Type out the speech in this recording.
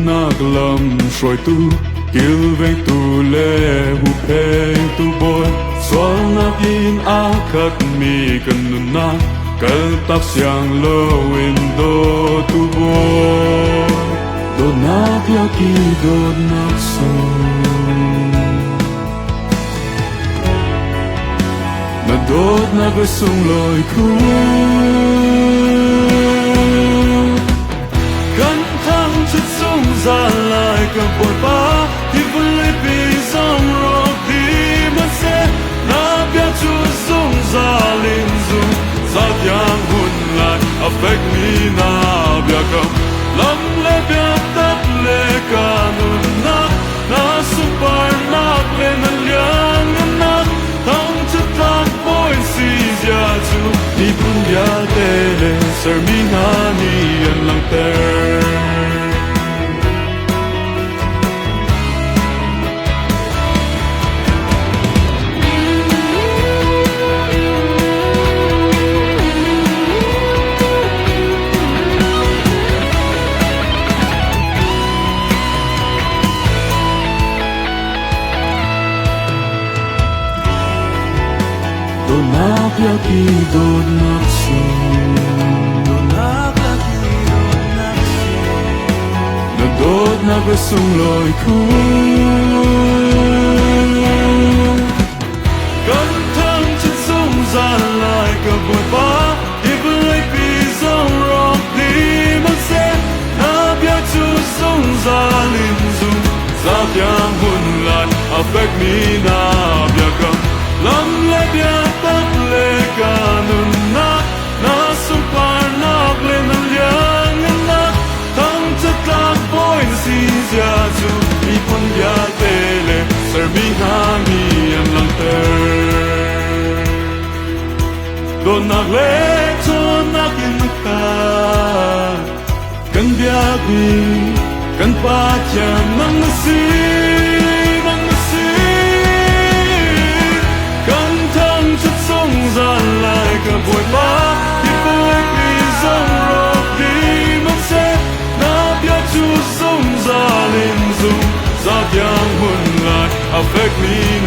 nạc lầm soi tu kêu về tu lệ hu pe tu boy xóa nạc in a khát mi cần nun na kal tak siang lo window tu boy do nạc ya ki do nạc sung na dot na ve sung loi khu ra lại cả bội bá thì vẫn lấy vì dòng rô thì mất sẽ na biết chúa sung ra lên dung ra tiếng hôn lại affect me na biết cầm lắm lẽ biết tất lẽ cả nôn na super nát lên liang na thong chất tan bôi xì ra chú đi bún ya tele ser mi na ni an lang ter Donak yaki donak sung Donak yaki donak sung Na dot na besung loi khu Cần thăng chân sung ra lại cả bội bá Đi với vì dòng rộng đi mất sẽ Na biết chú sung ra linh dung Ra tiếng hôn lại affect me na biết cầm Lắm lẽ biết tất lẽ cả nôn na sung par nạc lên nâng liang na thăng chất lạc bôi xì ra chú đi con ya tele ser mi ha mi an lang ter do nạc lẽ cho nạc in ka cần biak ni cần pa cham nang si ra lại cả bội bá thì với vì dòng rô đi mất sẽ na biết chú sung ra lên dung ra tiếng hôn lại affect me